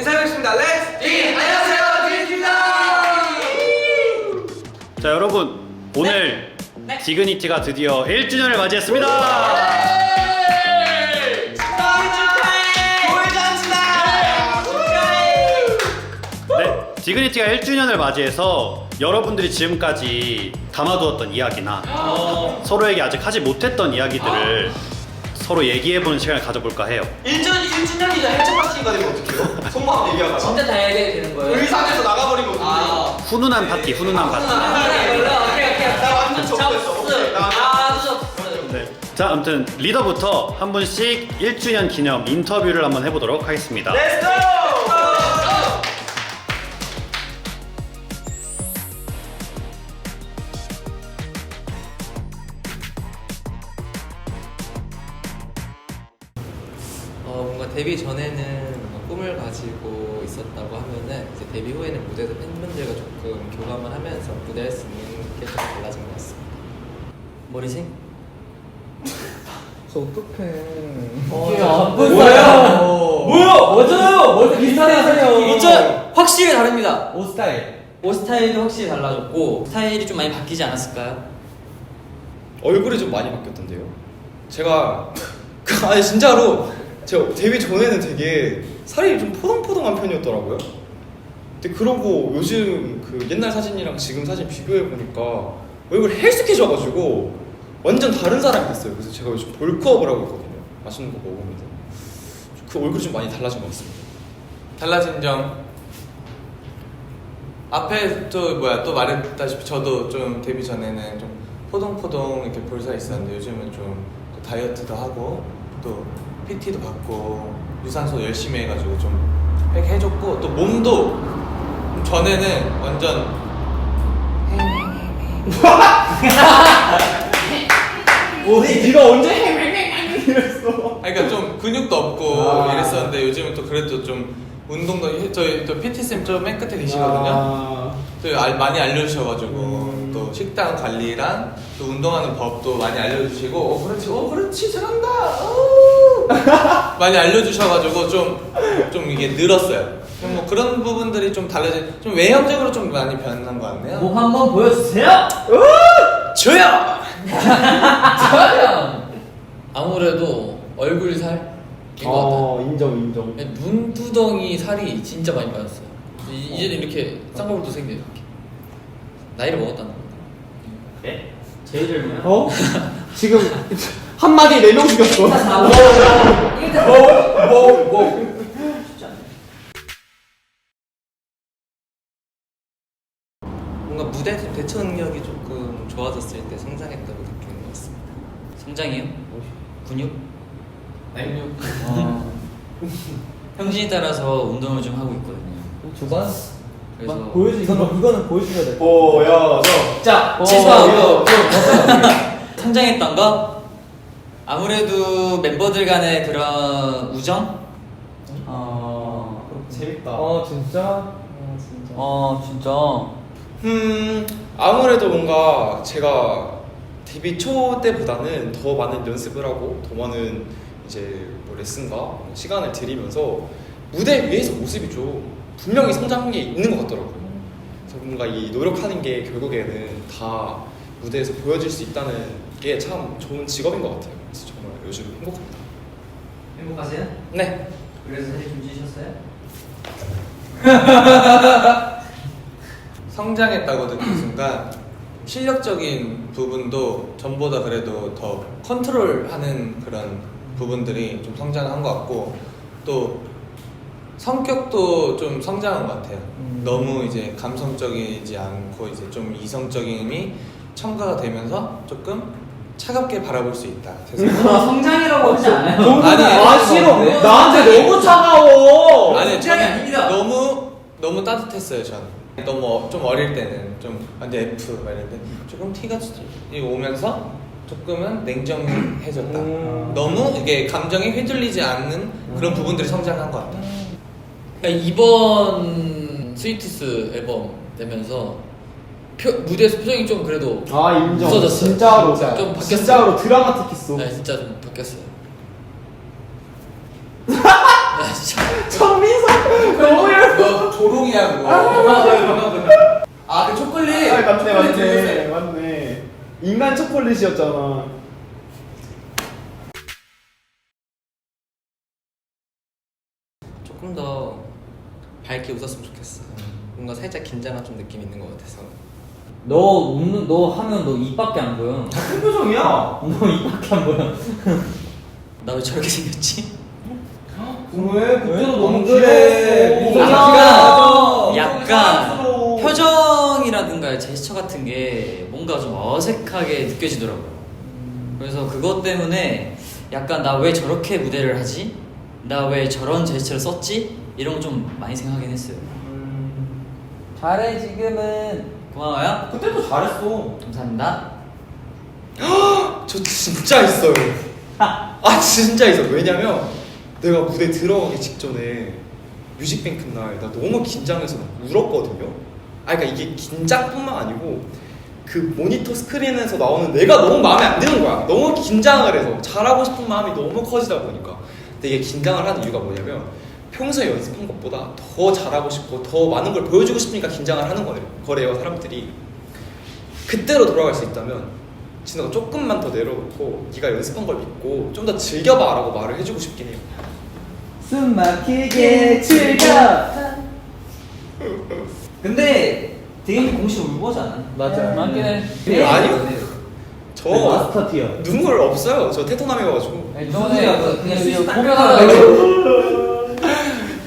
인사드리겠습니다. 렛츠 디! 안녕하세요, 디입니다. 자 여러분, 오늘 디그니티가 드디어 1주년을 맞이했습니다. 네, 디그니티가 1주년을 맞이해서 여러분들이 지금까지 담아두었던 이야기나 서로에게 아직 하지 못했던 이야기들을 서로 얘기해보는 시간을 가져볼까 해요. 1주년이자 해체 파티가 되면 어떡해요? 속마음 얘기하다가 진짜 다 얘기해야 되는 거예요? 의상에서 나가버리면 어떡해요? 훈훈한 파티, 훈훈한 파티. 나 완전 접수했어. 네. 자, 아무튼 리더부터 한 분씩 1주년 기념 인터뷰를 한번 해보도록 하겠습니다. 렛츠고! 뭔가 데뷔 전에는 꿈을 가지고 있었다고 하면은 이제 데뷔 후에는 무대에서 팬분들과 조금 교감을 하면서 무대할 수 있는 게 좀 달라진 것 같습니다. 머리색? 저 어떡해. 맞아요! 머리 비슷하세요. 진짜 확실히 다릅니다. 옷 스타일. 옷 스타일도 확실히 달라졌고 스타일이 좀 많이 바뀌지 않았을까요? 얼굴이 좀 많이 바뀌었던데요. 제가 아니 진짜로 제가 데뷔 전에는 되게 살이 좀 포동포동한 편이었더라고요. 근데 그러고 요즘 그 옛날 사진이랑 지금 사진 비교해 보니까 얼굴이 헬스케져가지고 완전 다른 사람이 됐어요. 그래서 제가 요즘 볼크업을 하고 있거든요. 맛있는 거 먹으면서 그 얼굴이 좀 많이 달라진 것 같습니다. 달라진 점 앞에 또 말했다시피 저도 좀 데뷔 전에는 좀 포동포동 이렇게 볼살 있었는데 요즘은 좀 또 다이어트도 하고 또 PT도 받고 유산소 열심히 해가지고 좀 백 해줬고 또 몸도 전에는 완전 네가 언제 이랬어? 그러니까 좀 근육도 없고 이랬었는데 요즘은 또 그래도 좀 운동도 저희 또 PT 쌤 저 맨 끝에 계시거든요. 또 많이 알려주셔가지고 또 식단 관리랑 또 운동하는 법도 많이 알려주시고 그렇지 잘한다 많이 알려주셔가지고 좀 이게 늘었어요. 뭐 그런 부분들이 좀 달라진 좀 외형적으로 좀 많이 변한 것 같네요. 몸 한번 보여주세요! 저요! 아무래도 얼굴 살인 것 같아요. 인정. 눈두덩이 살이 진짜 많이 빠졌어요. 이제는 이렇게 쌍꺼풀도 생겨요. 이렇게. 나이를 먹었다는 겁니다. 네? 제일 젊어요? 지금 한마디에 4명 죽였어. 뭔가 무대 대처 능력이 조금 좋아졌을 때 성장했다고 느끼는 것 같습니다. 성장이요? 근육? 근육. 형신에 따라서 운동을 좀 하고 있거든요. 주관? 그래서 이거는 보여줘야 돼. 보여줘. 자, 취소하고 성장했던 거? 아무래도 멤버들 간의 그런 우정? 재밌다. 진짜? 진짜. 아무래도 뭔가 제가 데뷔 초 때보다는 더 많은 연습을 하고 더 많은 이제 뭐 레슨과 시간을 들이면서 무대 위에서 모습이 좀 분명히 성장한 게 있는 것 같더라고요. 그래서 뭔가 이 노력하는 게 결국에는 다 무대에서 보여질 수 있다는 게 참 좋은 직업인 것 같아요. 그래서 정말 요즘 행복합니다. 행복하세요? 네. 그래서 살이 좀 찌셨어요? 성장했다고 느낀 순간 실력적인 부분도 전보다 그래도 더 컨트롤하는 그런 부분들이 좀 성장한 것 같고 또 성격도 좀 성장한 것 같아요. 너무 이제 감성적이지 않고 이제 좀 이성적인이 첨가가 되면서 조금 차갑게 바라볼 수 있다. 성장이라고 하지 않아요? 아니, 싫어. 나한테 너무 차가워. 아니 성장이 저는 아닙니다. 너무 따뜻했어요. 저는 너무 좀 어릴 때는 좀 근데 F 막 이럴 때 조금 티가 오면서 조금은 냉정해졌다. 너무 이게 감정이 휘둘리지 않는 그런 부분들이 성장한 것 같다. 그러니까 이번 스위티스 앨범 내면서 무대에서 표정이 좀 그래도 인정. 웃어졌어요. 진짜로. 좀 바뀌었어요. 진짜로 드라마틱했어. 네, 진짜 좀 바뀌었어요. 네, 진짜. 정민석 너무 인간 초콜릿이었잖아. 조금 더 밝게 웃었으면 좋겠어. 뭔가 살짝 긴장한 좀 느낌 있는 것 같아서. 너 하면 너 입밖에 안 보여. 큰 표정이야. 너 입밖에 안 보여. 나 왜 저렇게 생겼지? 왜? 그때도 너무 안 그래. 귀여웠어. 약간 사랑스러워. 표정이라든가 제스처 같은 게 뭔가 좀 어색하게 느껴지더라고요. 그래서 그것 때문에 약간 나 왜 저렇게 무대를 하지? 나 왜 저런 제스처를 썼지? 이런 거 좀 많이 생각하긴 했어요. 잘해 지금은. 고마워요. 그때도 잘했어. 감사합니다. 저 진짜 있어요. 아 진짜 있어. 왜냐면 내가 무대 들어가기 직전에 뮤직뱅크 날 나 너무 긴장해서 막 울었거든요. 아 그러니까 이게 긴장뿐만 아니고 그 모니터 스크린에서 나오는 내가 너무 마음에 안 드는 거야. 너무 긴장을 해서 잘하고 싶은 마음이 너무 커지다 보니까. 근데 이게 긴장을 하는 이유가 뭐냐면 평소에 연습한 것보다 더 잘하고 싶고 더 많은 걸 보여주고 싶으니까 긴장을 하는 거래요 사람들이. 그때로 돌아갈 수 있다면 진호가 조금만 더 내려놓고 네가 연습한 걸 믿고 좀 더 즐겨봐 라고 말을 해주고 싶긴 해요. 숨 막히게 즐겨. 근데 되게 공식 울고 하지 않아? 맞아. 맞긴 해. 네, 아니요. 저 마스터 티어. 눈물 없어요. 저 테토남이어가지고. 너네 그냥 공연하다가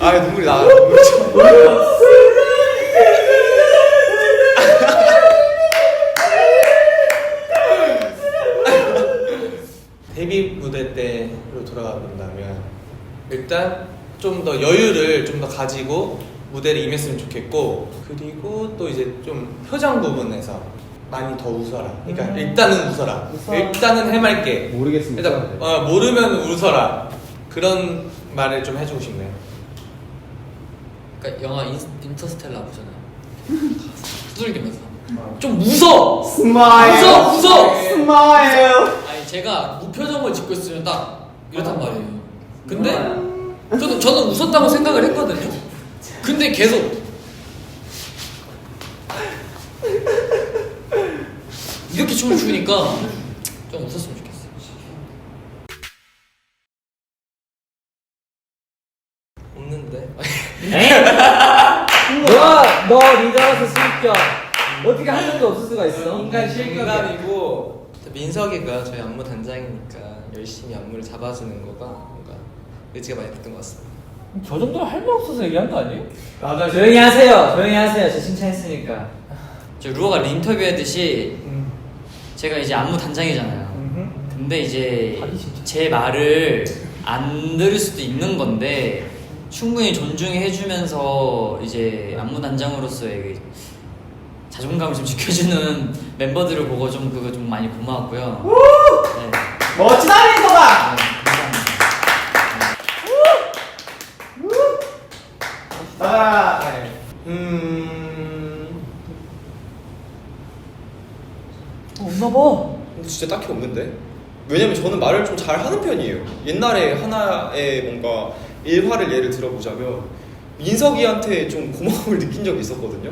아 눈물이 나. 눈물이 데뷔 무대 때로 돌아가 본다면 일단 좀 더 여유를 좀 더 가지고 무대를 임했으면 좋겠고, 그리고 또 이제 좀 표정 부분에서 많이 더 웃어라. 그러니까 일단은 웃어라. 일단은 해맑게. 모르겠습니다. 일단 모르면 웃어라. 그런 말을 좀 해주고 싶네요. 그러니까 영화 인터스텔라 보잖아요. 두들기면서 좀 웃어. 스마일. 웃어. 스마일. 아니 제가 무표정을 짓고 있으면 딱 이렇단 말이에요. 근데 저는 웃었다고 생각을 했거든요. 근데 계속 이렇게 춤을 추니까 좀 웃었으면 좋겠어요. 없는데? 너 리더라서 실격. 어떻게 한 적도 없을 수가 있어? 인간 실감이고 민석이가 저희 안무 단장이니까 열심히 안무를 잡아주는 거가 뭔가 의지가 많이 됐던 것 같습니다. 저 정도면 할 말 없어서 얘기한 거 아니에요? 맞아. 조용히 하세요. 조용히 하세요. 저 칭찬했으니까. 저 루어가 인터뷰했듯이 제가 이제 안무 단장이잖아요. 근데 이제 제 말을 안 들을 수도 있는 건데 충분히 존중해주면서 이제 안무 단장으로서의 자존감을 좀 지켜주는 멤버들을 보고 좀 그거 좀 많이 고마웠고요. 네. 멋지다 민서가. 나가라. 없나 봐. 근데 진짜 딱히 없는데? 왜냐면 저는 말을 좀 잘하는 편이에요. 옛날에 하나의 뭔가 일화를 예를 들어보자면 민석이한테 좀 고마움을 느낀 적이 있었거든요.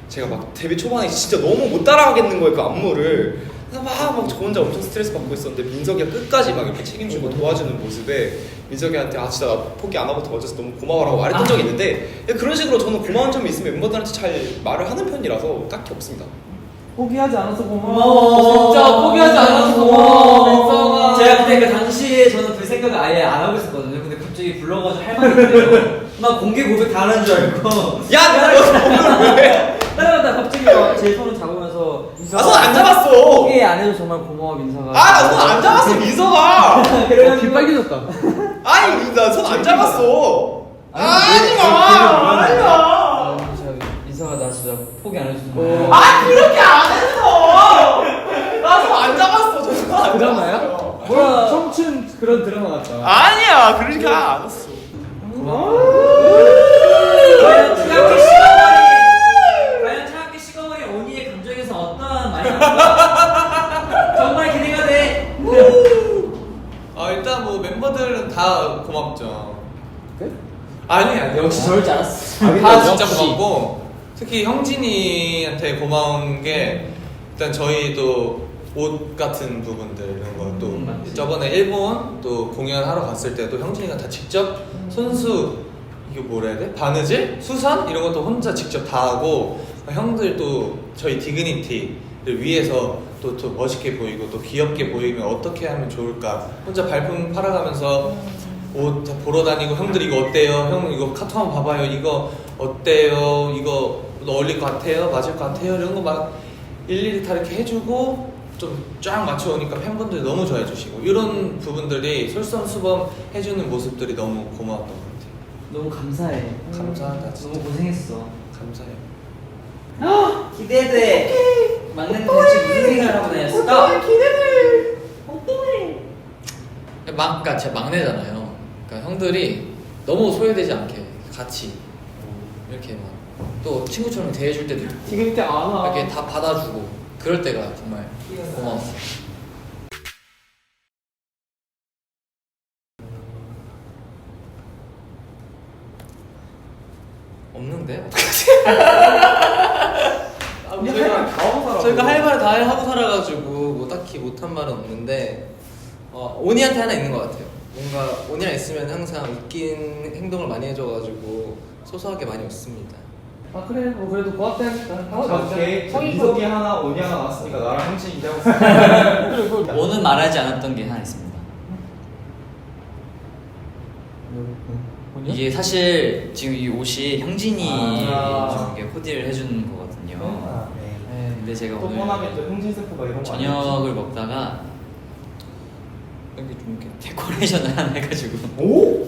제가 막 데뷔 초반에 진짜 너무 못 따라가겠는 거예요, 그 안무를. 그래서 막 저 혼자 엄청 스트레스 받고 있었는데 민석이가 끝까지 막 이렇게 책임지고 도와주는 모습에 민석이한테 아 진짜 나 포기 안 하고 도와줘서 너무 고마워라고 말했던 적이 있는데 그런 식으로 저는 고마운 점이 있으면 멤버들한테 잘 말을 하는 편이라서 딱히 없습니다. 포기하지 않아서 고마워. 진짜 포기하지 않아서 고마워, 민서가. 제가 그때 그 당시에 저는 그 생각을 아예 안 하고 있었거든요. 근데 갑자기 불러가지고 할 말이 있대요. 막 공개 고백 다 하는 줄 알고. 야, 너 왜? 따라가다 갑자기 막 제 손을 잡으면서 아, 손 안 잡았어. 포기 안 해서 정말 고마워 민서가. 아, 나 손 안 잡았어, 민서가. 귀 빨개졌다. 아니, 나 손 안 잡았어. 아니 마. 민서가 나 진짜 포기 안 해주는 거야. 아, 그렇게 안 했어. 나 손 안 잡았어. 저 손 안 드라마야? 잡았어요. 뭐야? 청춘 그런 드라마 같다. 아니야, 그렇게 안 했어. 과연 차갑게 식어버린 과연 차갑게 식어버린 언니의 감정에서 어떠한 말이 나올까? 정말 기대가 돼. 일단 뭐 멤버들은 다 고맙죠. 그래? 아니야, 역시 저럴 줄 알았어. 다 진짜 고맙고 특히 형진이한테 고마운 게 일단 저희도 옷 같은 부분들 이런 거 또 맞지. 저번에 일본 또 공연하러 갔을 때도 형진이가 다 직접 손수 이게 뭐라 해야 돼? 바느질? 수선? 이런 것도 혼자 직접 다 하고 형들 또 저희 디그니티를 위해서 또 멋있게 보이고 또 귀엽게 보이면 어떻게 하면 좋을까 혼자 발품 팔아가면서 옷 다 보러 다니고 형들 이거 어때요? 형 이거 카톡 한번 봐봐요. 이거 어때요? 이거 어울릴 것 같아요? 맞을 것 같아요? 이런 거 막 일일이 다 이렇게 해주고 좀 쫙 맞춰오니까 팬분들이 너무 좋아해 주시고 이런 부분들이 솔선수범 해주는 모습들이 너무 고마웠던 것 같아요. 너무 감사해. 감사하다 진짜. 너무 고생했어. 감사해요. 기대돼. 막내는 대체 무슨 생각을 하고 다녔을까? 그러니까 제 막내잖아요. 그러니까 형들이 너무 소외되지 않게 같이 이렇게 막 또 친구처럼 대해줄 때도 있고 지금 때 안 와. 이렇게 다 받아주고 그럴 때가 정말 고마웠어요. 없는데? 저희가 저희가 할 말 다 하고 살아가지고 뭐 딱히 못한 말은 없는데 오니한테 하나 있는 것 같아요. 뭔가 오니랑 있으면 항상 웃긴 행동을 많이 해줘가지고 소소하게 많이 웃습니다. 아 그래 뭐 그래도 고맙다 했다. 오케이. 성인 이석이 하나, 오니 하나 나왔으니까 나랑 형진 기대하고 있어. 오늘 말하지 않았던 게 하나 있습니다. 이게 사실 지금 이 옷이 형진이 아. 이게 코디를 해주는 거거든요. 네. 근데 제가 또 오늘 뻔하면 또 형진 세포가 이런 거 저녁을 먹다가 여기 좀 이렇게 데코레이션을 하나 해가지고 오?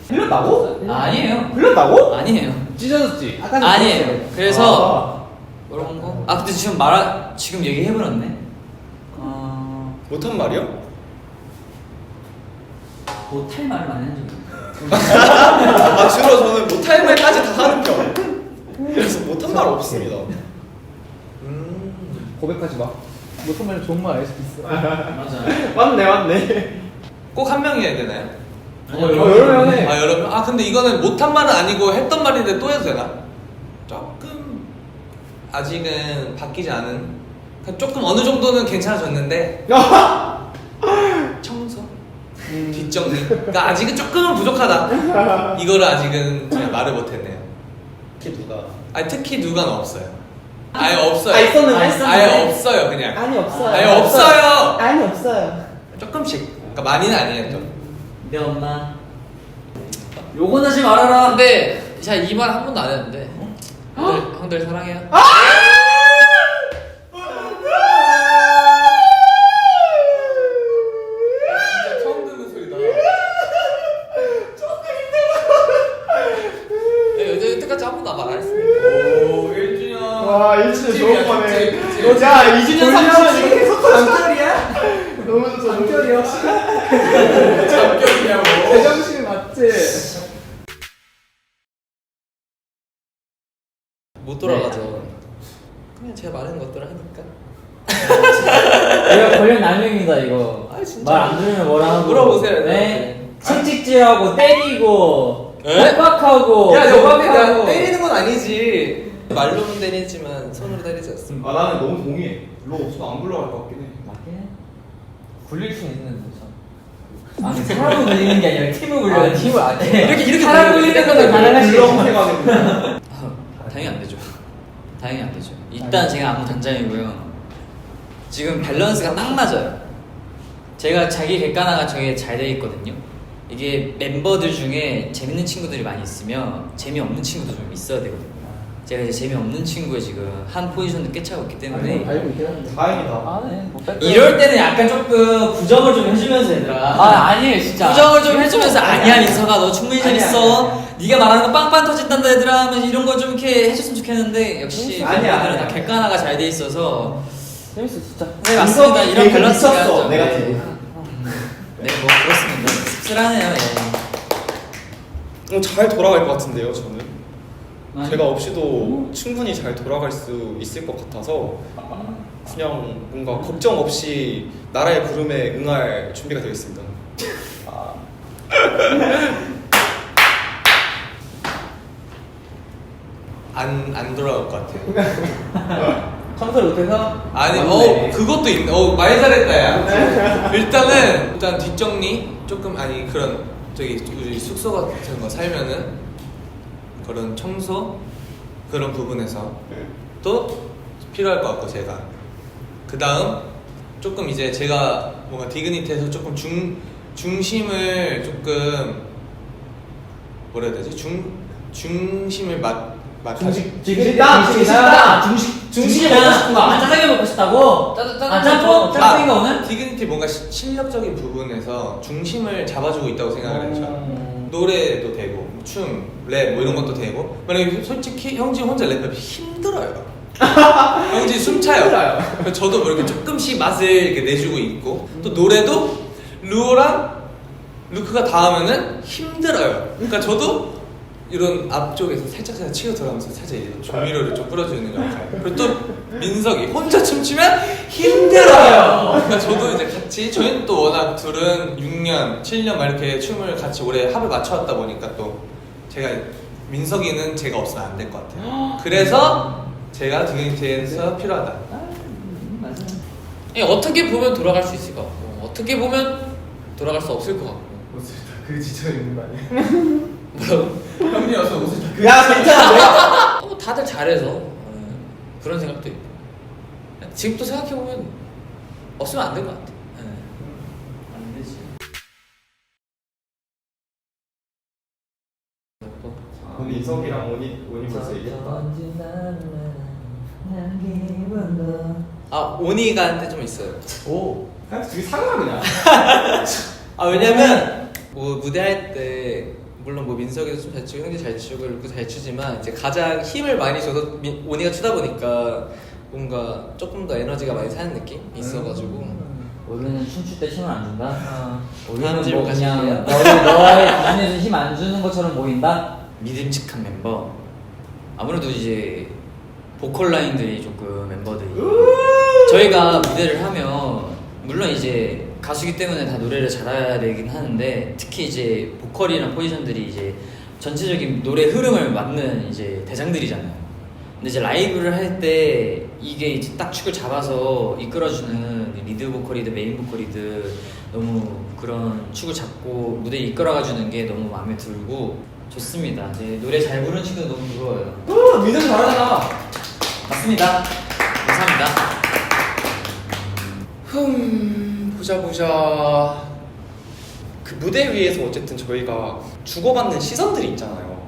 흘렸다고? 아니에요. 흘렸다고? 아니에요. 찢어졌지. 아니에요. 그래서 아. 이런 거. 아 근데 지금 얘기해버렸네. 못한 말이요? 못할 말을 많이 한 적이 아 주로 저는 못할 말까지 다 하는 편. 그래서 못한 말 없습니다. 고백하지 마. 못한 말 좋은 말 알 수도 있어. 맞아. 맞네. 꼭 한 명이 해야 되나요? 여러 명 해. 아 여러 명? 아 근데 이거는 못한 말은 아니고 했던 말인데 또 해도 되나? 조금 아직은 바뀌지 않은 조금 어느 정도는 괜찮아졌는데 청소? 뒷정리? 그러니까 아직은 조금은 부족하다. 이거를 아직은 제가 말을 못했네요. 특히 누가? 아니 특히 누가는 없어요. 아예 없어요. 있었는데? 아예 없어요 그냥. 아니 없어요. 아예 없어요. 아니 없어요. 조금씩. 그러니까 많이는 아니에요 좀. 내 엄마. 요건 하지 말아라. 근데 제가 이 말 한 번도 안 했는데 형들 사랑해요. 진짜 처음 듣는 소리다. 여태까지 한 번도 말 안 했으니까. 오 1주년. 와 1주년 좋은 거네. 그치. 야 2주년 3주년 이렇게 계속 잠결이야? 너무 좋죠. 잠결이 역시. 잠결이냐고. 제정신이 맞지. 못 돌아가죠. 그냥 제가 말하는 것들을 하니까. 이거 권력 남용입니다 이거. 아, 진짜. 말 안 들으면 뭐라 하고. 물어보세요, 네. 채찍질하고 때리고 에? 협박하고. 야, 너가 협박하고. 때리는 건 아니지. 말로는 때리지만 손으로 때리지 않습니다. 아 나는 너무 동의해. 로 없어도 안 굴러갈 것 같긴 해. 맞긴 해. 굴릴 수 있는데 참. 아니 사람을 굴리는 게 아니라 팀을 굴려야 돼. 팀을 안 해. 이렇게 사람 굴리는 굴리는 건 가능하지. 그런 생각이 당연히 안 되죠. 당연히 안 되죠. 일단 제가 안무 단장이고요. 지금 밸런스가 딱 맞아요. 제가 자기 객관화가 되게 잘 돼 있거든요. 이게 멤버들 중에 재밌는 친구들이 많이 있으면 재미없는 친구도 좀 있어야 되거든요. 제가 이제 재미없는 친구에 지금 한 포지션도 꿰차고 있기 때문에 알고 있긴 한데. 다행이다. 이럴 때는 약간 조금 부정을 좀 해주면서 얘들아. 아니에요 진짜. 부정을 좀 해주면서 아니야 민서가 너 충분히 재밌어. 네가 말하는 거 빵빵 터진단다 얘들아 하면서 이런 거 좀 이렇게 해줬으면 좋겠는데 역시 아니야, 멤버들은 아니야. 다 객관화가 잘 돼 있어서 재밌어 진짜. 네 맞습니다. 이런 밸런스가 미쳤어. 좀- 네가티브. 네 뭐 그렇습니다. 씁쓸하네요. 예. 잘 돌아갈 것 같은데요 저는. 아니. 제가 없이도 충분히 잘 돌아갈 수 있을 것 같아서 그냥 뭔가 걱정 없이 나라의 부름에 응할 준비가 되어 있습니다. 안 돌아올 것 같아요. 청소를 못해서. 아니 맞네. 그것도 있네. 말 잘했다 야. 일단 뒷정리 조금 아니 그런 저기 우리 숙소 같은 거 살면은 그런 청소 그런 부분에서 또 필요할 것 같고 제가 그 다음 조금 이제 제가 뭔가 디그니티에서 조금 중심을 조금 뭐라 해야 되지 중심을 중식이 먹고 싶구나. 짜장면 먹고 싶다고? 짬뽕? 짬뽕인가 오늘? 디그니티 뭔가 실력적인 부분에서 중심을 잡아주고 있다고 생각을 해요. 노래도 되고 춤, 랩 뭐 이런 것도 되고 만약에 솔직히 형지 혼자 랩하면 힘들어요. 형지 숨 차요. 저도 뭐 이렇게 조금씩 맛을 이렇게 내주고 있고 또 노래도 루어랑 루크가 닿으면은 힘들어요. 그러니까 저도 이런 앞쪽에서 살짝 치고 들어가면서 살짝 이제 조미료를 좀 뿌려주는 역할. 그리고 또 민석이 혼자 춤추면 힘들어요. 그러니까 저도 이제 같이 저희는 또 워낙 둘은 6년, 7년 막 이렇게 춤을 같이 오래 합을 맞춰왔다 보니까 또 제가 민석이는 제가 없으면 안 될 것 같아요. 그래서 제가 디그니티에서 필요하다. 어떻게 보면 돌아갈 수 있을 것 같고 어떻게 보면 돌아갈 수 없을 것 같고. 그게 지쳐 있는 거 아니야? 뭐라고? 형님이어서 옷을 다 야 괜찮은데? 뭐 다들 잘해서 그런 생각도 있고 지금 또 생각해보면 없으면 안 될 것 같아. 안 되지. 오늘 이석이랑 오니 벌써 얘기했다. 오니가 한테 좀 있어요. 오, 그냥 되게 사랑하 그냥. 왜냐면 뭐 무대할 때 물론 뭐 민석이도 좀 잘 추고 형도 잘 추고 루크 잘 추지만 이제 가장 힘을 많이 줘서 오니가 추다 보니까 뭔가 조금 더 에너지가 많이 사는 느낌이 있어가지고 우리는 춤출 때 힘을 안 준다? 다음 우리는 질문 뭐 그냥 가실게요. 너의 기준에서 힘 안 주는 것처럼 보인다? 믿음직한 멤버 아무래도 이제 보컬 라인들이 조금 멤버들이 저희가 무대를 하면 물론 이제 가수기 때문에 다 노래를 잘해야 되긴 하는데 특히 이제 보컬이나 포지션들이 이제 전체적인 노래 흐름을 맡는 이제 대장들이잖아요. 근데 이제 라이브를 할 때 이게 이제 딱 축을 잡아서 이끌어주는 리드 보컬이든 메인 보컬이든 너무 그런 축을 잡고 무대 이끌어가주는 게 너무 마음에 들고 좋습니다. 이제 노래 잘 부르는 친구도 너무 부러워요. 민석이 잘하잖아. 맞습니다. 감사합니다. 보자. 그 무대 위에서 어쨌든 저희가 주고받는 시선들이 있잖아요.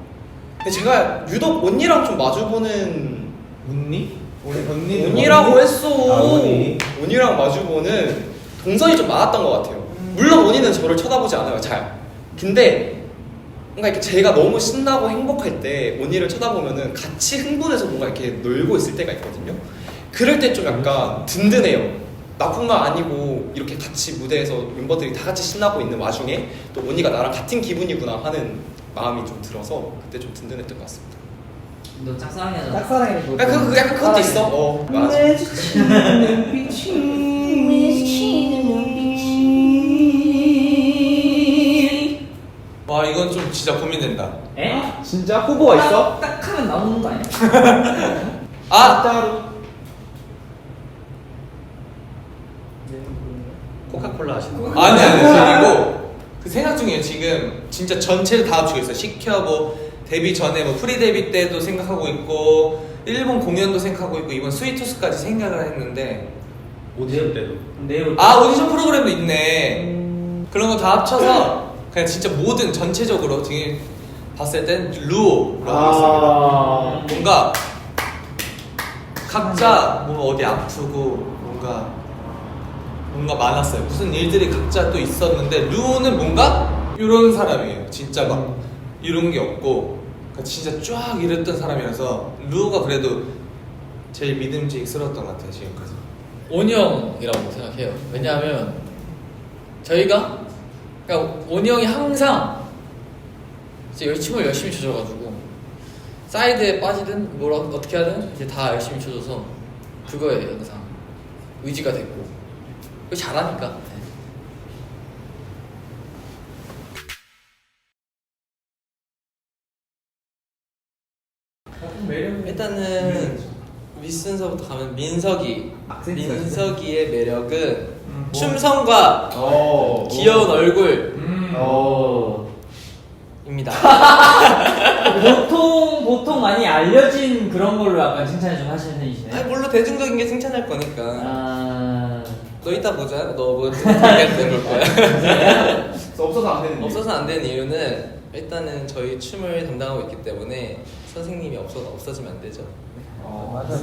근데 제가 유독 언니랑 좀 마주보는 언니? 언니? 언니라고 했어. 언니. 언니랑 마주보는 동선이 좀 많았던 것 같아요. 물론 언니는 저를 쳐다보지 않아요, 잘. 근데 뭔가 이렇게 제가 너무 신나고 행복할 때 언니를 쳐다보면은 같이 흥분해서 뭔가 이렇게 놀고 있을 때가 있거든요. 그럴 때 좀 약간 든든해요. 나뿐만 아니고 이렇게 같이 무대에서 멤버들이 다 같이 신나고 있는 와중에 또 언니가 나랑 같은 기분이구나 하는 마음이 좀 들어서 그때 좀 든든했던 것 같습니다. 너 짝사랑이 하잖아. 짝사랑이 뭐? 약간 그것도 있어. 맞아. 와 이건 좀 진짜 고민된다. 에? 진짜 후보가 있어? 딱 하면 나오는 거 아니야? 따로. 코카콜라 하시는 거. 아니 그리고 그 생각 중이에요. 지금 진짜 전체를 다 합치고 있어요. 시켜 뭐 데뷔 전에 뭐 프리 데뷔 때도 생각하고 있고 일본 공연도 생각하고 있고 이번 스위투스까지 생각을 했는데 오디션 때도. 내일 오디션 프로그램도 있네. 그런 거 다 합쳐서 그냥 진짜 모든 전체적으로 지금 봤을 땐 루오라고 하겠습니다. 뭔가 각자 뭐 어디 아프고 뭔가 많았어요. 무슨 일들이 각자 또 있었는데 루오는 뭔가 이런 사람이에요. 진짜 막 이런 게 없고 그러니까 진짜 쫙 이랬던 사람이라서 루오가 그래도 제일 믿음직스러웠던 것 같아요 지금까지. 오니 형이라고 생각해요. 왜냐하면 저희가 그러니까 오니 형이 항상 이제 춤을 열심히 춰줘가지고 사이드에 빠지든 뭘 어떻게 하든 이제 다 열심히 춰줘서 그거에 항상 의지가 됐고 그거 잘하니까. 일단은 윗순서부터 가면 민석이. 악센트가 민석이의 매력은 춤성과 귀여운 얼굴입니다. 보통 많이 알려진 그런 걸로 약간 칭찬을 좀 하시는 편이시네요. 아니 물론 대중적인 게 칭찬할 거니까. 아, 너 이따 보자. 너 뭐 칭찬할 걸 거야. 없어서 안 되는 없어서 안 되는 이유는 일단은 저희 춤을 담당하고 있기 때문에 선생님이 없어지면 안 되죠. 맞아.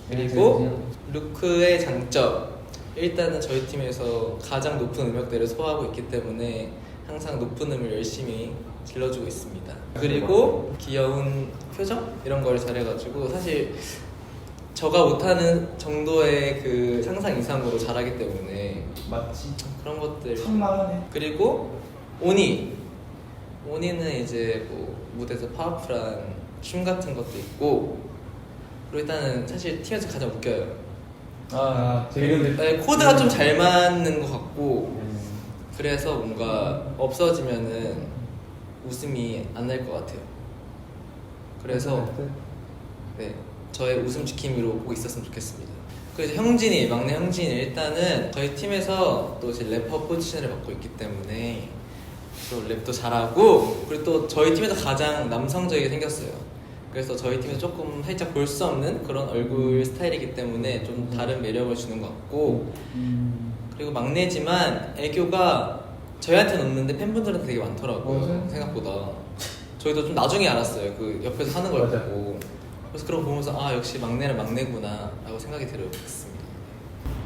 그리고 루크의 장점, 일단은 저희 팀에서 가장 높은 음역대를 소화하고 있기 때문에 항상 높은 음을 열심히 질러주고 있습니다. 그리고 귀여운 표정 이런 걸 잘해가지고 사실 저가 못하는 정도의 그 상상 이상으로 잘하기 때문에 맞지. 그런 것들. 참나네. 그리고 오니는 이제 뭐 무대에서 파워풀한 춤 같은 것도 있고, 그리고 일단은 사실 팀에서 가장 웃겨요. 네, 코드가 좀 잘 맞는 것 같고, 그래서 뭔가 없어지면은 웃음이 안 날 것 같아요. 그래서 네, 저의 웃음 지킴이로 꼭 있었으면 좋겠습니다. 그래서 형진이, 막내 형진이 일단은 저희 팀에서 또 이제 래퍼 포지션을 맡고 있기 때문에 또 랩도 잘하고, 그리고 또 저희 팀에서 가장 남성적이게 생겼어요. 그래서 저희 팀에서 조금 살짝 볼 수 없는 그런 얼굴 스타일이기 때문에 좀 다른 매력을 주는 것 같고, 그리고 막내지만 애교가 저희한테는 없는데 팬분들한테 되게 많더라고요. 맞아요. 생각보다. 저희도 좀 나중에 알았어요. 그 옆에서 하는 걸 맞아. 보고. 그래서 그런 거 보면서 아 역시 막내는 막내구나 라고 생각이 들었습니다.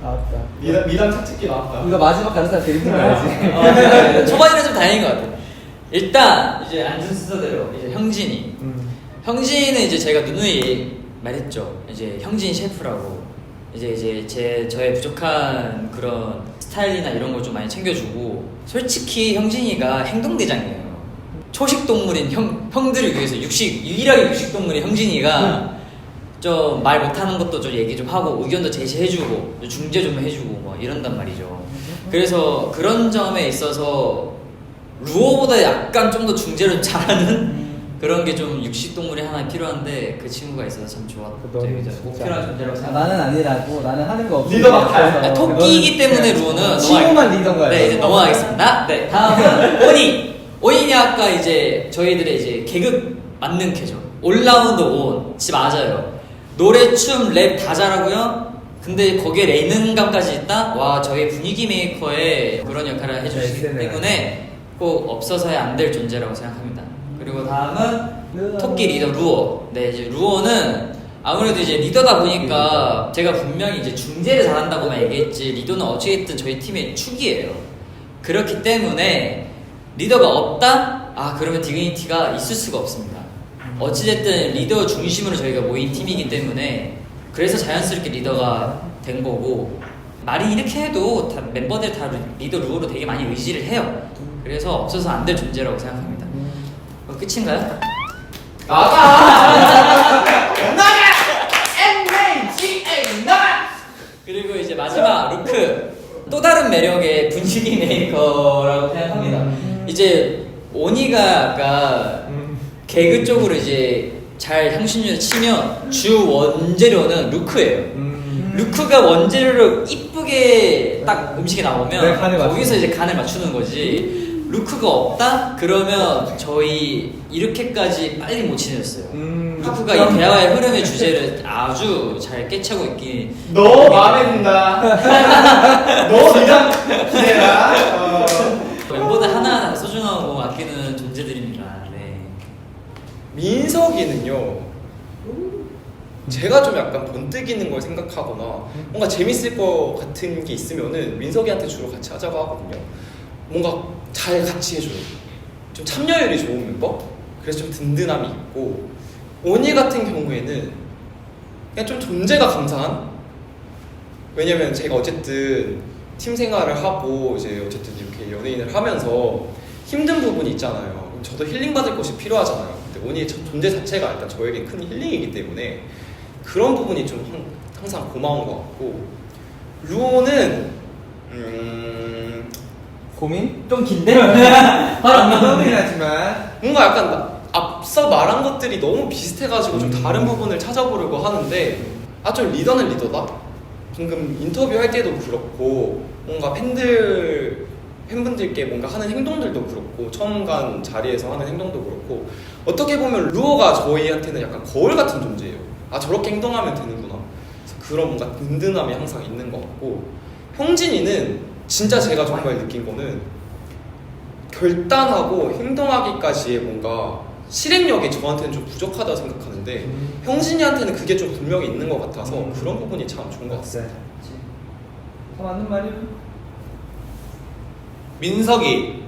나왔다. 미담 착즙기 나왔다. 이거 마지막 가는 사람 되게 힘들어야지. 초반에는 좀 다행인 것 같아요. 일단 이제 앉은 순서대로 이제 형진이. 형진은 이제 제가 누누이 말했죠. 이제 형진 셰프라고. 이제 저의 부족한 그런 스타일이나 이런 걸 좀 많이 챙겨주고, 솔직히 형진이가 행동대장이에요. 초식 동물인 형들을 위해서 유일하게 육식 동물인 형진이가 좀 말 못하는 것도 좀 얘기 좀 하고 의견도 제시해주고 중재 좀 해주고 뭐 이런단 말이죠. 그래서 그런 점에 있어서 루어보다 약간 좀 더 중재를 잘하는 그런 게 좀 육식 동물이 하나 필요한데 그 친구가 있어서 참 좋았죠. 꼭 필요한 존재라고 생각. 나는 아니라고. 나는 하는 거 없어. 리더 막할. 토끼이기 때문에 루어는 친구만 리더인 거야. 네, 이제 넘어가겠습니다. 네, 다음은 오인이 아까 이제 저희들의 이제 개그 만능캐죠. 올라운드 온. 진짜 맞아요. 노래, 춤, 랩 다 잘하고요. 근데 거기에 예능감까지 있다? 와, 저희 분위기 메이커의 그런 역할을 해주시기 때문에 꼭 없어서야 안 될 존재라고 생각합니다. 그리고 다음은 토끼 리더 루어. 네, 이제 루어는 아무래도 이제 리더다 보니까 제가 분명히 이제 중재를 잘한다고만 얘기했지, 리더는 어찌됐든 저희 팀의 축이에요. 그렇기 때문에 리더가 없다? 아, 그러면 디그니티가 있을 수가 없습니다. 어찌됐든 리더 중심으로 저희가 모인 팀이기 때문에 그래서 자연스럽게 리더가 된 거고, 말이 이렇게 해도 다 멤버들 다 리더 루어로 되게 많이 의지를 해요. 그래서 없어서 안 될 존재라고 생각합니다. 끝인가요? 그리고 이제 마지막 루크, 또 다른 매력의 분위기 메이커라고 생각합니다. 이제 오니가 아까 개그 쪽으로 이제 잘 향신료를 치면 주 원재료는 루크예요. 루크가 원재료로 이쁘게 딱 음식이 나오면 거기서 이제 간을 맞추는 거지. 루크가 없다? 그러면 저희 이렇게까지 빨리 못 친해졌어요. 루크가 이 대화의 흐름의 주제를 아주 잘 깨차고 있기. 너 마음에 든다. 너 미담 기대라. 멤버들 하나하나 소중하고 아끼는 존재들입니다. 네. 민석이는요, 제가 좀 약간 번뜩이는 걸 생각하거나 뭔가 재밌을 것 같은 게 있으면은 민석이한테 주로 같이 하자고 하거든요. 뭔가 잘 같이 해줘요. 좀 참여율이 좋은 멤버? 그래서 좀 든든함이 있고, 오니 같은 경우에는 그냥 좀 존재가 감사한? 왜냐면 제가 어쨌든 팀 생활을 하고 이제 어쨌든 이렇게 연예인을 하면서 힘든 부분이 있잖아요. 저도 힐링 받을 것이 필요하잖아요. 근데 오니의 존재 자체가 일단 저에게 큰 힐링이기 때문에 그런 부분이 좀 항상 고마운 것 같고, 루오는 고민? 좀 긴데? 고민이 하지만 뭔가 약간 앞서 말한 것들이 너무 비슷해가지고 좀 다른 부분을 찾아보려고 하는데 저 리더는 리더다. 방금 인터뷰할 때도 그렇고 뭔가 팬분들께 뭔가 하는 행동들도 그렇고 처음 간 자리에서 하는 행동도 그렇고 어떻게 보면 루어가 저희한테는 약간 거울 같은 존재예요. 저렇게 행동하면 되는구나. 그래서 그런 뭔가 든든함이 항상 있는 것 같고, 형진이는 진짜 제가 정말 느낀 거는 결단하고 행동하기까지의 뭔가 실행력이 저한테는 좀 부족하다고 생각하는데 형진이한테는 그게 좀 분명히 있는 것 같아서 그런 부분이 참 좋은 것 같습니다. 다 맞는 말이에요. 민석이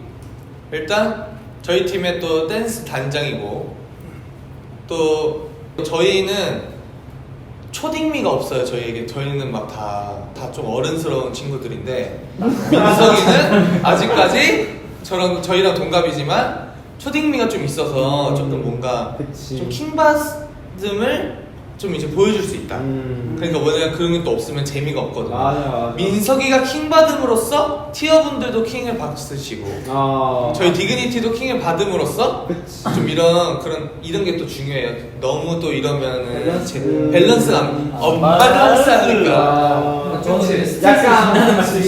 일단 저희 팀의 또 댄스 단장이고, 또 저희는 초딩미가 없어요. 저희는 막 다 좀 어른스러운 친구들인데, 민석이는 아직까지 저희랑 동갑이지만 초딩미가 좀 있어서 좀 더 뭔가 그치. 좀 킹받음을 좀 이제 보여줄 수 있다. 그러니까 뭐냐면 그런 게 또 없으면 재미가 없거든요. 맞아. 민석이가 킹받음으로써 티어분들도 킹을 받으시고 저희 디그니티도 킹을 받음으로써 좀 이런 게 또 중요해요. 너무 또 이러면은 밸런스가 안 맞으니까. 약간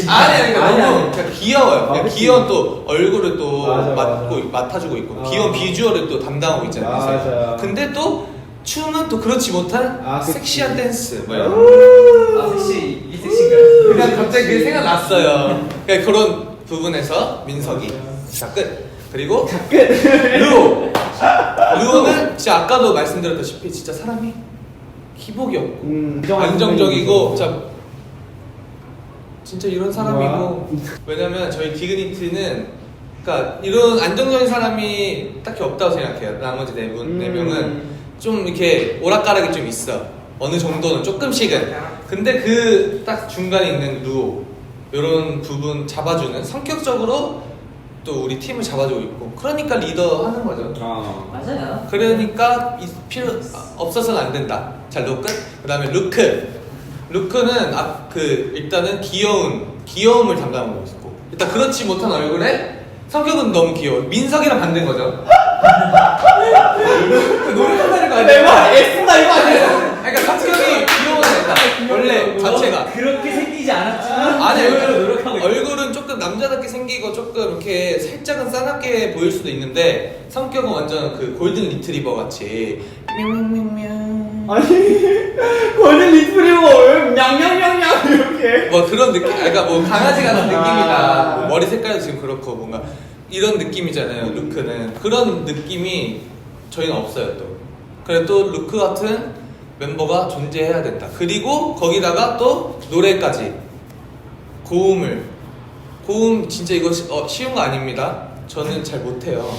아니 너무 그냥 귀여워요. 그냥 그치. 귀여운 또 얼굴을 또 맞아. 맡아주고 있고 귀여운 비주얼을 또 담당하고 있잖아요. 맞아. 근데 또 춤은 또 그렇지 못한 그치. 섹시한 댄스 섹시 이 섹시인가요? 그냥 갑자기 그게 생각났어요. 그러니까 그런 부분에서 민석이 자 끝. 그리고 루오는 진짜 아까도 말씀드렸다시피 진짜 사람이 기복이 없고 안정적이고 진짜 이런 사람이고. 왜냐면 저희 디그니티는 그러니까 이런 안정적인 사람이 딱히 없다고 생각해요. 나머지 네 명은 좀 이렇게 오락가락이 좀 있어. 어느 정도는 조금씩은. 근데 그 딱 중간에 있는 루오 이런 부분 잡아주는, 성격적으로 또 우리 팀을 잡아주고 있고, 그러니까 리더 하는 거죠. 맞아요. 그러니까 없어서는 안 된다. 자, 루크. 그다음에 루크는 일단은 귀여움을 담당하고 있고, 일단 그렇지 못한 얼굴에 성격은 너무 귀여워. 민석이랑 반대인 거죠. 노력한다는 거 아니야? 애쓴다 이거 아니야? 그러니까 성격이 귀여워야 된다. 원래 자체가. 그렇게 생기지 않았지만 아니, 노력하고 있어. 얼굴은 조금 남자답게 생기고 조금 이렇게 살짝은 싸납게 보일 수도 있는데 성격은 완전 그 골든 리트리버 같이 명명명명 아니 골든 리트리버 왜 냥냥냥냥 이렇게. 뭐 그런 느낌. 그러니까 뭐 강아지 같은 느낌이다. 뭐 머리 색깔도 지금 그렇고 뭔가 이런 느낌이잖아요. 루크는 그런 느낌이 저희는 없어요. 또 그래 또 루크 같은 멤버가 존재해야 된다. 그리고 거기다가 또 노래까지 고음 진짜 이거 쉬운 거 아닙니다. 저는 잘 못해요.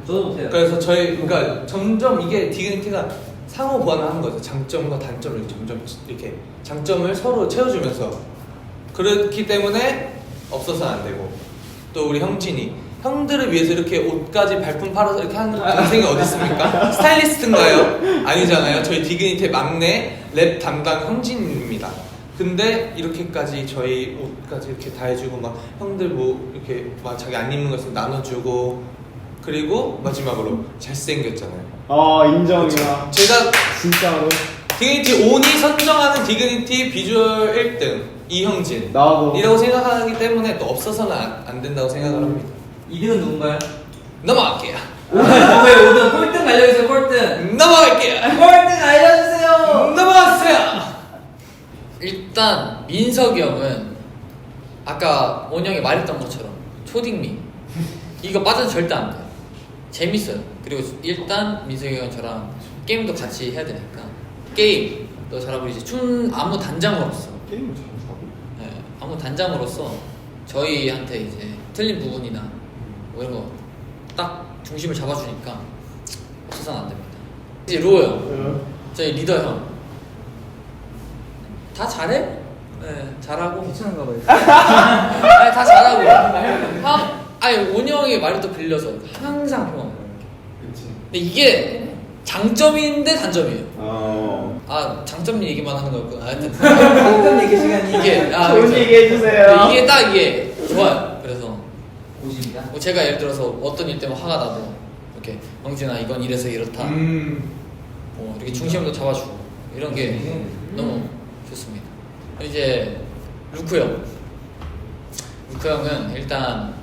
저도 못해요. 그래서 그러니까 점점 이게 디그니티가 상호 보완하는 거죠. 장점과 단점을 점점 이렇게 장점을 서로 채워주면서. 그렇기 때문에 없어서는 안 되고, 또 우리 형들을 위해서 이렇게 옷까지 발품 팔아서 이렇게 하는 동생이 어디 있습니까? 스타일리스트인가요? 아니잖아요. 저희 디그니티의 막내 랩 담당 형진입니다. 근데 이렇게까지 저희 옷까지 이렇게 다 해주고 막 형들 뭐 이렇게 막 자기 안 입는 거 있으면 나눠주고, 그리고 마지막으로 잘생겼잖아요. 인정이야. 제가 진짜로. 디그니티 온이 선정하는 디그니티 비주얼 1등 이형진 나도. 이라고 생각하기 때문에 또 없어서는 안 된다고 생각을 합니다. 2등은 누군가요? 넘어갈게요. 5등 꼴등 알려주세요. 꼴등 넘어갈게요. 알려주세요. 넘어가세요. 일단 민석이 형은 아까 원영이 말했던 것처럼 초딩미 이거 빠져서 절대 안 돼요. 재밌어요. 그리고 일단 민석이 형 저랑 게임도 같이 해야 되니까 게임도 잘하고, 이제 춤 안무 단장으로서 게임을 잘하고. 네, 안무 단장으로서 저희한테 이제 틀린 부분이나 뭐 이런 거 딱 중심을 잡아주니까 없어서는 안 됩니다. 이제 루어 형, 저희 리더 형 다 잘해? 네, 잘하고. 괜찮은가 봐요. 아니, 다 잘하고. 아니 원영이 말이 또 빌려서 항상 형. 근데 이게 장점인데 단점이에요. 장점 얘기만 하는 거였구나. 하여튼 장점 얘기 시간이. 이게 좋은 얘기 해주세요. 이게 딱 이게 좋아요. 그래서 50입니다. 뭐 제가 예를 들어서 어떤 일 때문에 화가 나도 이렇게 영준아 이건 이래서 이렇다. 뭐 이렇게 중심도 잡아주고. 이런 게 너무 좋습니다. 이제 루크 형. 루크 형은 일단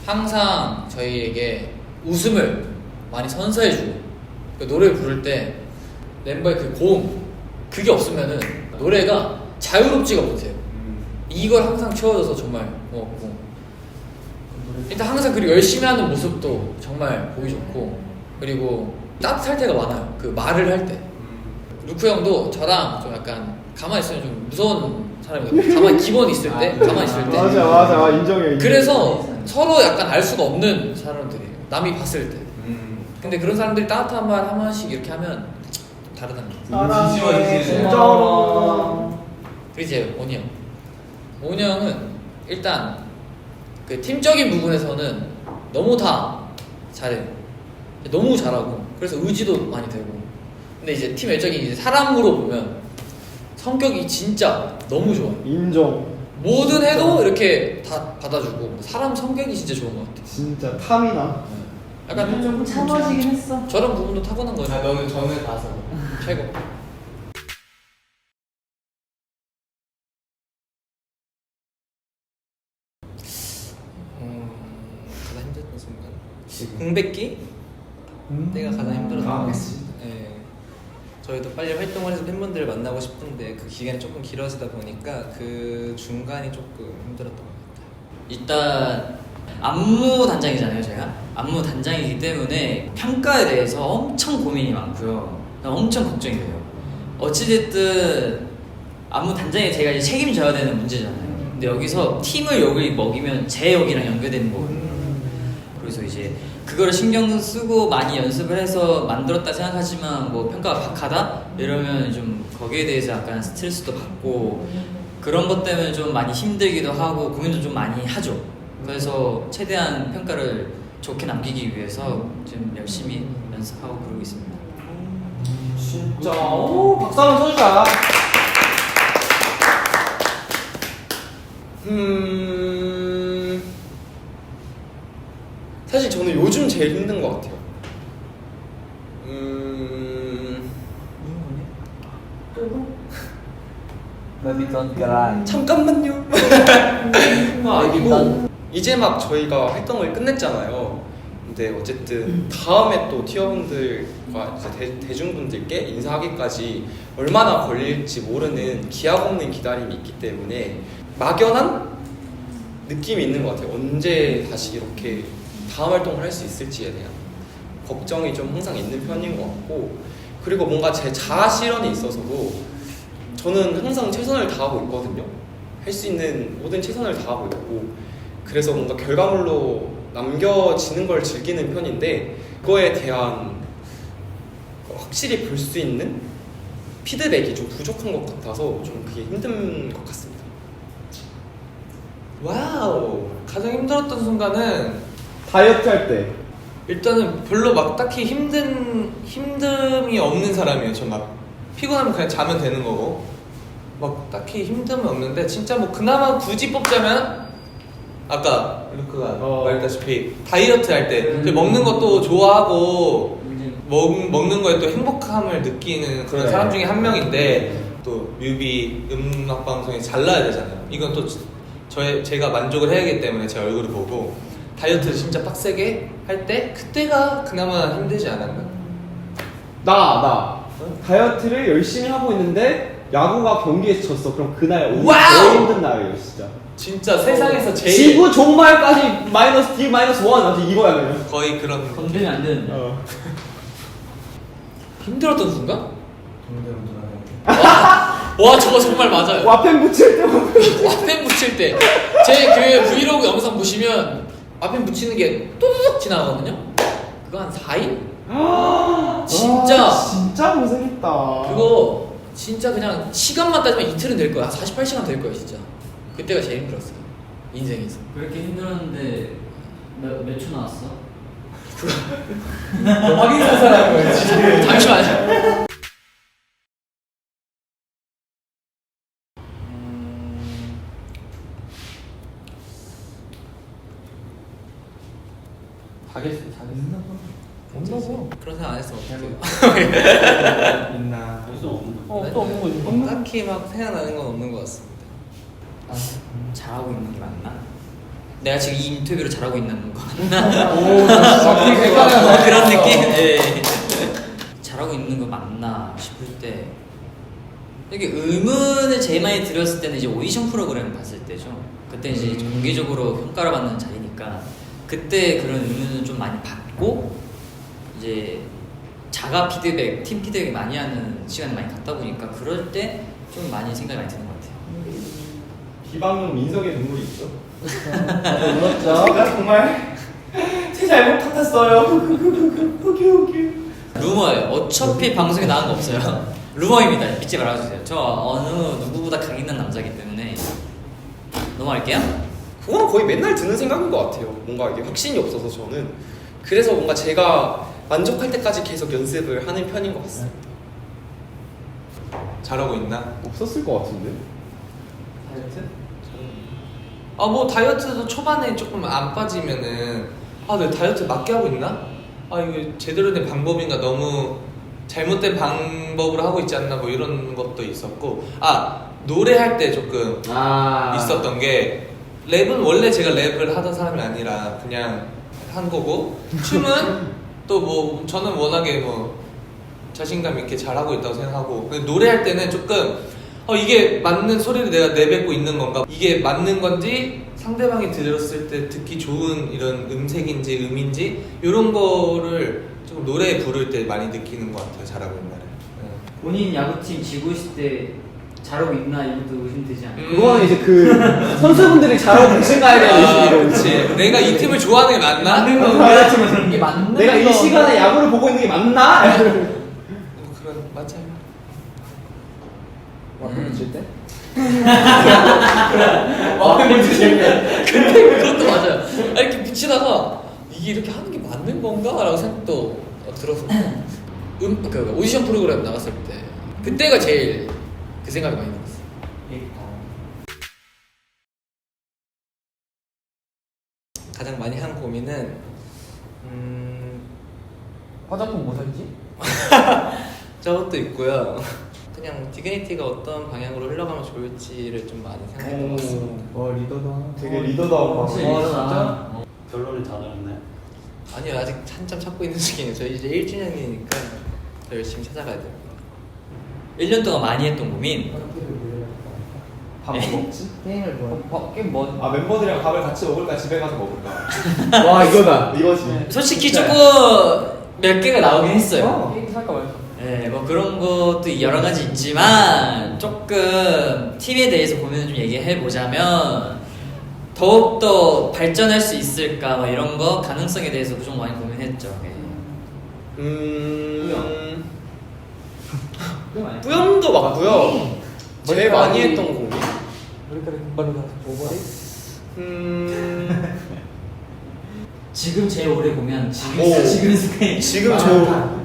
항상 저희에게 웃음을 많이 선사해주고 노래 부를 때 멤버의 그 고음 그게 없으면은 노래가 자유롭지가 못해요. 이걸 항상 채워줘서 정말 고맙고 일단 항상 그리고 열심히 하는 모습도 정말 보기 좋고 그리고 따뜻할 때가 많아요. 그 말을 할 때 루크 형도 저랑 좀 약간 가만히 있으면 좀 무서운 사람이거든요. 가만히 기본 있을 때 가만히 있을 때 맞아 인정해. 그래서 서로 약간 알 수가 없는 사람들이에요. 남이 봤을 때. 근데 그런 사람들이 따뜻한 말 한 번씩 이렇게 하면 좀 다르답니다. 사랑해 진짜. 그리고 이제 원희 형. 원희 형은 일단 그 팀적인 부분에서는 너무 다 잘해요. 너무 잘하고 그래서 의지도 많이 되고. 근데 이제 팀 외적인 이제 사람으로 보면 성격이 진짜 너무 좋아요. 인정. 뭐든 해도 이렇게 다 받아주고 사람 성격이 진짜 좋은 것 같아요. 진짜 탐이나. 약간 좀 참아지긴 했어. 저런 부분도 타고난 거죠. 아 너는 전을 봐서. 최고. 가장 힘들었던 순간? 공백기? 때가 가장 힘들었던 것 같습니다. 네. 저희도 빨리 활동을 해서 팬분들을 만나고 싶은데 그 기간이 조금 길어지다 보니까 그 중간이 조금 힘들었던 것 같아요. 일단 안무 단장이잖아요, 제가. 안무 단장이기 때문에 평가에 대해서 엄청 고민이 많고요. 엄청 걱정이 돼요. 어찌됐든 안무 단장이 제가 이제 책임져야 되는 문제잖아요. 근데 여기서 팀을 여기 먹이면 제 여기랑 연결되는 거거든요. 그래서 이제 그거를 신경 쓰고 많이 연습을 해서 만들었다 생각하지만 뭐 평가가 박하다? 이러면 좀 거기에 대해서 약간 스트레스도 받고 그런 것 때문에 좀 많이 힘들기도 하고 고민도 좀 많이 하죠. 그래서 최대한 평가를 좋게 남기기 위해서 좀 열심히 연습하고 그러고 있습니다. 진짜. 오 박수 한번 쳐주자. 사실 저는 요즘 제일 힘든 것 같아요. 잠깐만요. 이제 막 저희가 활동을 끝냈잖아요. 근데 어쨌든 다음에 또 티어분들과 이제 대중분들께 인사하기까지 얼마나 걸릴지 모르는 기약 없는 기다림이 있기 때문에 막연한 느낌이 있는 것 같아요. 언제 다시 이렇게 다음 활동을 할 수 있을지에 대한 걱정이 좀 항상 있는 편인 것 같고, 그리고 뭔가 제 자아 실현에 있어서도 저는 항상 최선을 다하고 있거든요. 할 수 있는 모든 최선을 다하고 있고, 그래서 뭔가 결과물로 남겨지는 걸 즐기는 편인데 그거에 대한 확실히 볼 수 있는 피드백이 좀 부족한 것 같아서 좀 그게 힘든 것 같습니다. 와우. 가장 힘들었던 순간은 다이어트 할 때. 일단은 별로 막 딱히 힘듦이 없는 사람이에요. 전 막 피곤하면 그냥 자면 되는 거고 막 딱히 힘듦이 없는데 진짜 뭐 그나마 굳이 뽑자면 아까 루크가 말했다시피 다이어트 할 때 먹는 것도 좋아하고 먹는 거에 또 행복함을 느끼는 그런 그래. 사람 중에 한 명인데 또 뮤비 음악 방송에 잘 나야 되잖아요. 이건 또 제가 만족을 해야 하기 때문에 제 얼굴을 보고 다이어트를 진짜 빡세게 할 때 그때가 그나마 힘들지 않았나? 나 다이어트를 열심히 하고 있는데 야구가 경기에서 졌어. 그럼 그날 오늘 와우! 제일 힘든 날이에요, 진짜. 진짜 세상에서 제일 지구 종말까지 마이너스 D 마이너스 1 아직 이거야 그냥. 거의 그런 건드리면 안 되는데. 힘들었던 순간? 와 저거 정말 맞아요. 와펜 붙일 때 와펜 붙일 때 제 그 브이로그 영상 보시면 와펜 붙이는 게 또둑 지나가거든요. 그거 한 4일? 진짜 진짜 고생했다. 그거 진짜 그냥 시간만 따지면 이틀은 될 거야. 48시간 될 거야 진짜. 그때가 제일 힘들었어요 인생에서. 그렇게 힘들었는데 몇 초 나왔어? 확인 사살한 거지. 잠시만요. 다 됐어. 없나서 그런 생각 안 했으면 어떡해요. 있나? 무슨 없는 거. 또 없는 거지. 딱히 막 생각나는 건 없는 것 같습니다. 잘하고 있는 게 맞나? 내가 지금 이 인터뷰를 잘하고 있는 거 맞나? 그런 느낌? 예. 잘하고 있는 거 맞나 싶을 때 이게 의문을 제일 많이 들었을 때는 이제 오디션 프로그램 봤을 때죠. 그때 이제 공개적으로 평가를 받는 자리니까 그때 그런 의문을 좀 많이 받고 이제 자가 피드백, 팀 피드백 많이 하는 시간을 많이 갖다 보니까 그럴 때 좀 많이 생각이 많이 드는 것 같아요. 비방용 민석의 눈물이 있어. 나도 울었죠. 제가 정말 제 잘못 같았어요. 오케이. 루머예요. 어차피 방송에 나온 거 없어요. 루머입니다. 믿지 말아주세요. 저 어느 누구보다 강 있는 남자이기 때문에 넘어갈게요. 그건 거의 맨날 드는 생각인 것 같아요. 뭔가 이게 확신이 없어서 저는 그래서 뭔가 제가 만족할 때까지 계속 연습을 하는 편인 것 같습니다. 잘하고 있나? 없었을 것 같은데. 다이어트? 뭐 다이어트도 초반에 조금 안 빠지면은 내 다이어트 맞게 하고 있나? 이게 제대로 된 방법인가? 너무 잘못된 방법으로 하고 있지 않나? 뭐 이런 것도 있었고 노래할 때 조금 있었던 게 랩은 원래 제가 랩을 하던 사람이 아니라 그냥 한 거고 춤은 또 뭐 저는 워낙에 뭐 자신감 있게 잘하고 있다고 생각하고 근데 노래할 때는 조금 이게 맞는 소리를 내가 내뱉고 있는 건가 이게 맞는 건지 상대방이 들었을 때 듣기 좋은 이런 음색인지 음인지 이런 거를 조금 노래 부를 때 많이 느끼는 것 같아요. 잘하고 있나를. 본인 야구팀 지고 있을 때 잘하고 있나 이것도 의심되지 않아요? 그거는 이제 그 선수분들이 잘하고 계신가에 대한 의심이고. 그렇지. 내가 이 팀을 좋아하는 게 맞나? 맞는 거 이게 맞는 내가 이 시간에 야구를 보고 있는 게 맞나? 그런 맞아요. 와플 칠 때? 근데 그것도 맞아요. 이렇게 붙이다가 이게 이렇게 하는 게 맞는 건가? 라고 생각도 들어서 그 오디션 프로그램 나갔을 때 그때가 제일 그 생각이 많이 들었어요. 가장 많이 한 고민은 화장품 뭐 살지? 저것도 있고요. 그냥 디그니티가 어떤 방향으로 흘러가면 좋을지를 좀 많이 생각했던 것 같습니다. 와 리더다. 되게 리더다운 진짜? 결론이 다 나왔나요? 아니요, 아직 한참 찾고 있는 중이에요. 저희 이제 1주년이니까 더 열심히 찾아가야 됩니다. 1년 동안 많이 했던 고민. 밥 먹지? 게임을 뭐? 게임 뭐? 멤버들이랑 밥을 같이 먹을까 집에 가서 먹을까? 와 이거다. 이거지. 솔직히 조금 몇 개가 나오긴 했어요. 게임 살까 말까. 네, 뭐 그런 것도 여러 가지 있지만 조금 팀에 대해서 고민을 좀 얘기해 보자면 더욱더 발전할 수 있을까 뭐 이런 거 가능성에 대해서 좀 많이 고민했죠. 뿌염도 맞고요. 제일 많이 했던 고민. 지금 제일 오래 보면 오. 지금 순간이 지금 저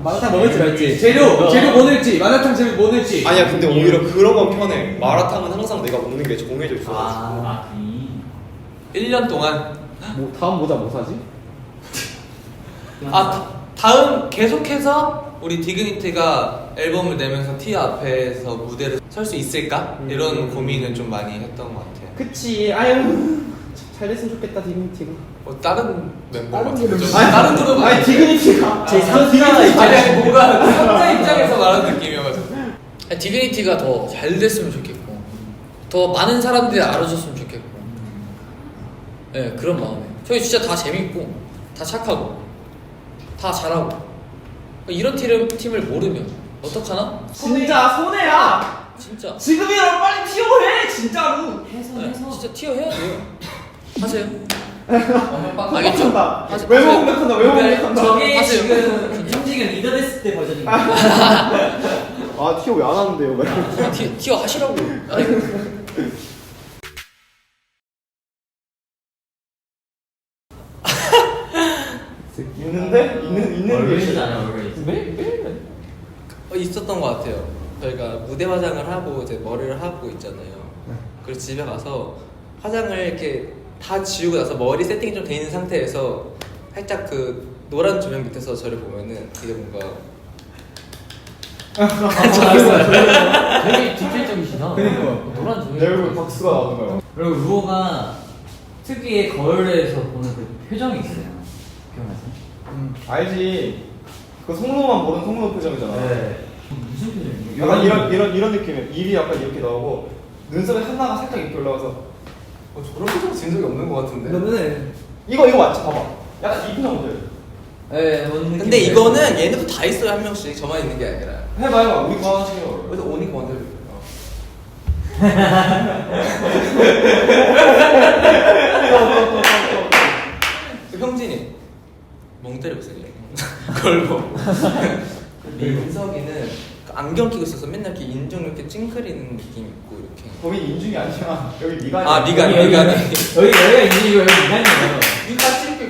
마라탕 뭐 넣을지 알지? 재료 뭐 넣을지 마라탕 재료 뭐 넣을지. 아니야 근데 오히려 그런 건 편해. 마라탕은 항상 내가 먹는 게 정해져 있어가지고. 1년 동안 뭐 다음 모자 뭐 사지? 다음 계속해서 우리 디그니티가 앨범을 내면서 티어 앞에서 무대를 설 수 있을까? 이런 고민을 좀 많이 했던 것 같아요. 그치. 아유 잘 됐으면 좋겠다 디그니티가. 다른 멤버 다른 같은 그룹. 좀 다른 그룹 아니 디그니티가. 제 3자 아니 뭔가 상자 입장에서 말하는 느낌이어가지고 디그니티가 더 잘 됐으면 좋겠고 더 많은 사람들이 알아줬으면 좋겠고 그런 마음이에요. 저희 진짜 다 재밌고 다 착하고 다 잘하고 이런 팀을 모르면 어떡하나? 진짜 손해야. 진짜 지금이라도 빨리 티어해 진짜로. 진짜 티어 해야 돼요. 하세요. 알겠죠? 하세요. 외모 공격한다. 외모 공격한다. 저게 하세요. 지금 현지가 리더 됐을 때 버전입니다. 아 티어 왜 안 하는데요? 티어 하시라고. 아니, 있는데? 있는 게 아니야 있었던 것 같아요. 저희가 무대 화장을 하고 이제 머리를 하고 있잖아요. 그래서 집에 가서 화장을 이렇게 다 지우고 나서 머리 세팅이 좀 돼 있는 상태에서 살짝 그 노란 조명 밑에서 저를 보면은 되게 뭔가 되게 디테일적이시다. 그러니까. 노란 종이. 내 얼굴 박수가 나오는 거야. 그리고 루어가 특유의 거울에서 보는 그 표정이 있어요. 기억나세요? 알지. 그 송로만 보는 송로 표정이잖아. 무슨 표정이에요? 약간 이런 느낌이야. 입이 약간 이렇게 나오고 눈썹에 하나가 살짝 이렇게 올라와서 저런 표정 진 적이 없는 것 같은데. 그러면은 이거 맞지? 봐봐. 약간 이 표정들. 네, 뭔 느낌? 근데 이거는 얘네도 다 있어요 한 명씩 저만 있는 게 아니라 해봐. 우리 거 하나씩 해봐. 그래서 오니까 먼저 형진이 멍 때려보세요. 그걸 보고 민석이는 안경 끼고 있어서 맨날 이렇게 인중 이렇게 찡그리는 느낌 있고 이렇게. 거기 인중이 아니잖아. 여기 미간이. 아 미간. 여기가 인중이고 여기 미간이에요. 니가 이렇게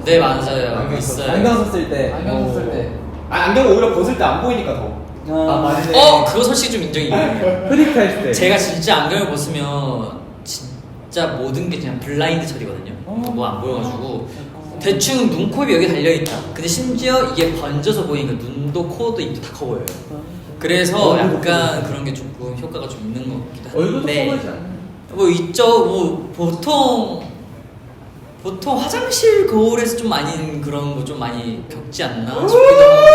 네, 맞아요. 있어요. 안경 썼을 때. 안경 썼을 때. 안경 오히려 벗을 때 안 보이니까 더. 맞네. 그거 솔직히 좀 인정이 있네요. 흐릿할 때. 제가 진짜 안경을 벗으면 진짜 모든 게 그냥 블라인드 처리거든요. 뭐 안 보여가지고 대충 눈, 코, 입이 여기 달려있다. 근데 심지어 이게 번져서 보이니까 눈도, 코도, 입도 다 커 보여요. 그래서 약간 그런 게 조금 효과가 좀 있는 것 같기도 한데. 얼굴도 커보이지 않나요? 뭐 있죠. 뭐 보통 화장실 거울에서 좀 많이 그런 거 좀 많이 겪지 않나 싶기도 하고.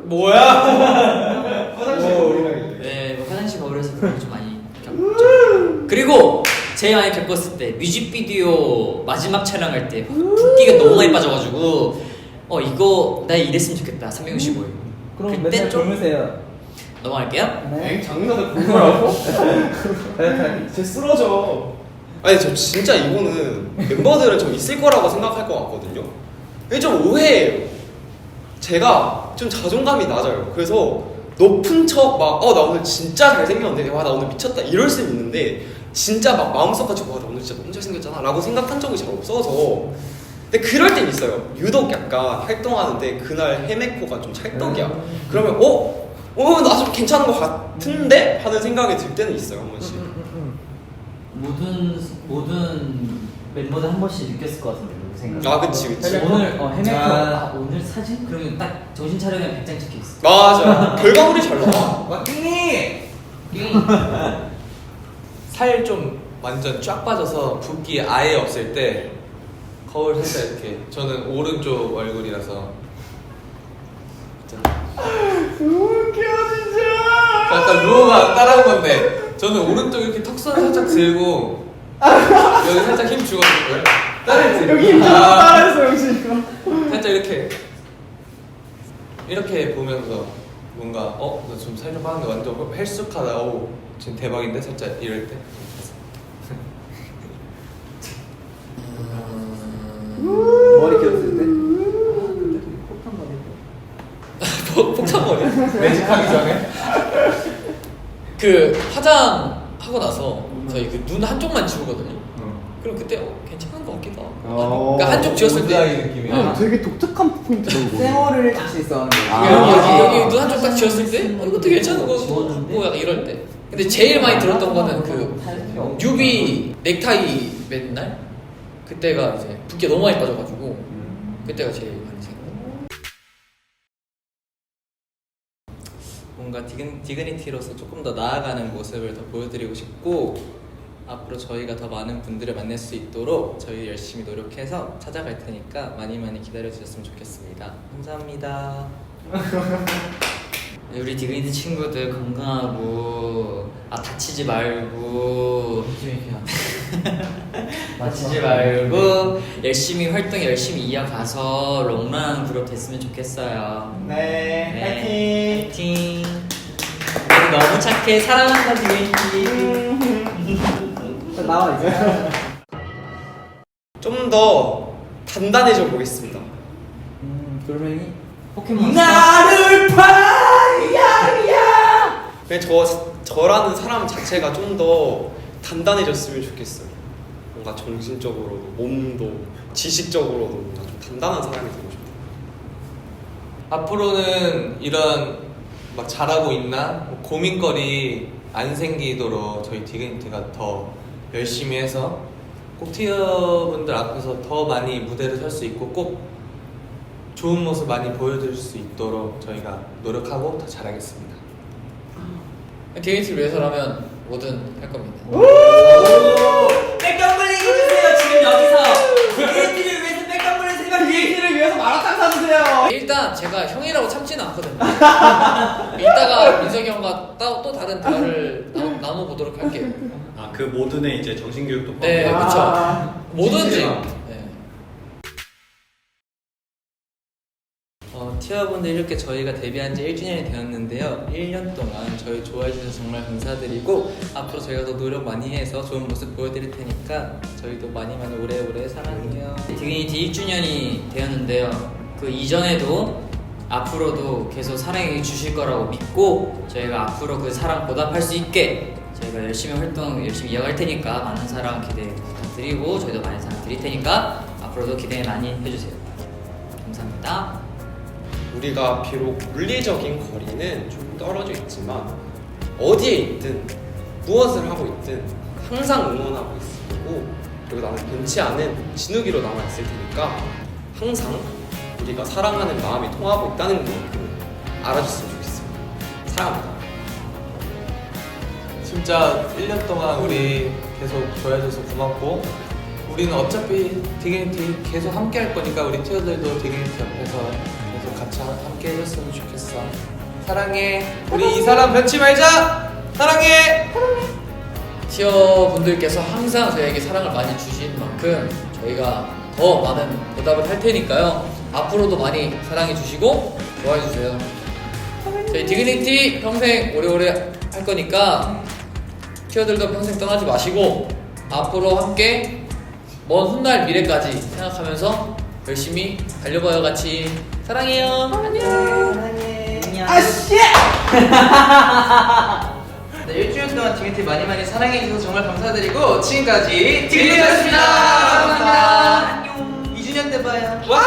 뭐야? 화장실 거울이랑 네, 뭐 화장실 거울에서 그런 거 좀 많이 겪죠. 그리고 제일 많이 겪었을 때 뮤직비디오 마지막 촬영할 때 붓기가 너무 많이 빠져가지고 이거 나 이랬으면 좋겠다 365일. 그럼 그때 맨날 좀 젊으세요. 넘어갈게요. 엥? 장사들 공부라고? 쟤 쓰러져. 아니 저 진짜 이거는 멤버들은 좀 있을 거라고 생각할 것 같거든요. 이게 좀 오해예요. 제가 좀 자존감이 낮아요. 그래서 높은 척 막 나 오늘 진짜 잘생겼는데 와 나 오늘 미쳤다 이럴 수는 있는데 진짜 막 마음속 가지고 와 나 오늘 진짜 너무 잘생겼잖아 라고 생각한 적이 잘 없어서. 근데 그럴 땐 있어요. 유독 약간 활동하는데 그날 헤메코가 좀 찰떡이야. 그러면 나 좀 괜찮은 것 같은데? 하는 생각이 들 때는 있어요 한 번씩. 모든 멤버들 한 번씩 느꼈을 것 같은데 그 생각. 아 그치. 오늘 헤메코 오늘 사진 그러면 딱 정신 차리면 100장 찍혀 있어. 맞아. 결과물이 잘 나와. 막띵이 살 좀 완전 쫙 빠져서 붓기 아예 없을 때 거울 살짝 이렇게 저는 오른쪽 얼굴이라서 웃겨 진짜. 약간 루어가 따라한 건데 저는 오른쪽 이렇게 턱선 살짝 들고 여기 살짝 힘 주거든요. 따라했지? 여기 힘 좀 따라했어 영신 이거. 살짝 이렇게 보면서 뭔가 나 좀 살 좀 빠는데 완전 헬쑥하다. 지금 대박인데 살짝 이럴 때. 머리 길었을 때. 폭탄머리. 매직하기 전에. 그 화장하고 나서 저희 그 눈 한쪽만 지우거든요. 그럼 그때 괜찮은 것 같기도 하고. 그러니까 한쪽 지웠을 때 느낌이야. 되게 독특한 포인트라고. 쌩얼을 같이 써는 여기 눈 한쪽 딱 지웠을 때 이거 되게 괜찮은 거 같고 약간 이럴 때. 근데 제일 많이 들었던 거는 그 뉴비 넥타이 맨 날 그때가 이제 붓기가 너무 많이 빠져가지고 그때가 제일 많이 생각나요. 뭔가 디그니티로서 조금 더 나아가는 모습을 더 보여드리고 싶고 앞으로 저희가 더 많은 분들을 만날 수 있도록 저희 열심히 노력해서 찾아갈 테니까 많이 기다려주셨으면 좋겠습니다. 감사합니다. 우리 디그니티 친구들 건강하고 다치지 말고 다치지 말고 열심히 열심히 이어가서 롱런 그룹 됐으면 좋겠어요. 네. 파이팅. 우리 너무 착해. 사랑한다 디그니티. 나와 이제. 좀 더 단단해져 보겠습니다. 돌멩이. 포켓몬 나를 파야야. 그냥 저라는 사람 자체가 좀 더 단단해졌으면 좋겠어요. 뭔가 정신적으로도 몸도 지식적으로도 뭔가 좀 단단한 사람이 되고 싶어요. 앞으로는 이런 막 잘하고 있나 뭐 고민거리 안 생기도록 저희 디그니티가 더 열심히 해서 꼭 티어분들 앞에서 더 많이 무대를 설 수 있고 꼭 좋은 모습 많이 보여드릴 수 있도록 저희가 노력하고 더 잘하겠습니다. 디그니티를 위해서라면 뭐든 할 겁니다. 백덤블링 해주세요 지금 여기서. 디그니티를 위해서 백덤블링 생각. 디그니티를 위해서 마라탕 사주세요. 일단 제가 형이라고 참지는 않거든요. 이따가 민석이 형과 또 다른 대화를 나눠보도록 할게요. 아, 그 모든의 이제 정신교육도 네, 포함해서. 그렇죠. 뭐든지. 진짜. 네. 티어분들 이렇게 저희가 데뷔한 지 1주년이 되었는데요. 1년 동안 저희 좋아해 주셔서 정말 감사드리고 앞으로 저희가 더 노력 많이 해서 좋은 모습 보여드릴 테니까 저희도 많이 오래오래 사랑해요. 디그니티 1주년이 되었는데요. 그 이전에도 앞으로도 계속 사랑해 주실 거라고 믿고 저희가 앞으로 그 사랑 보답할 수 있게 저희가 열심히 활동 열심히 이어갈 테니까 많은 사랑 기대 부탁드리고 저희도 많은 사랑 드릴 테니까 앞으로도 기대 많이 해주세요. 감사합니다. 우리가 비록 물리적인 거리는 좀 떨어져 있지만 어디에 있든 무엇을 하고 있든 항상 응원하고 있을 거고, 그리고 나는 변치 않은 진욱이로 남아있을 테니까 항상 우리가 사랑하는 마음이 통하고 있다는 것만큼 알아줬으면 좋겠습니다. 사랑합니다. 진짜 1년 동안 우리 계속 좋아해줘서 고맙고 우리는 어차피 디그니티 계속 함께 할 거니까 우리 티어들도 디그니티 옆에서 계속 같이 함께 해줬으면 좋겠어. 사랑해. 우리 이 사람 변치 말자. 사랑해. 티어 분들께서 항상 저희에게 사랑을 많이 주신 만큼 저희가 더 많은 보답을 할 테니까요. 앞으로도 많이 사랑해 주시고 좋아해 주세요. 저희 디그니티 평생 오래오래 할 거니까 티어들도 평생 떠나지 마시고 앞으로 함께 먼 훗날 미래까지 생각하면서 열심히 달려봐요. 같이 사랑해요. 안녕. 아씨. 네, 일주일 동안 디그니티 많이 사랑해주셔서 정말 감사드리고 지금까지 디그니티였습니다. 감사합니다. 안녕. 2주년 때 봐요. 와!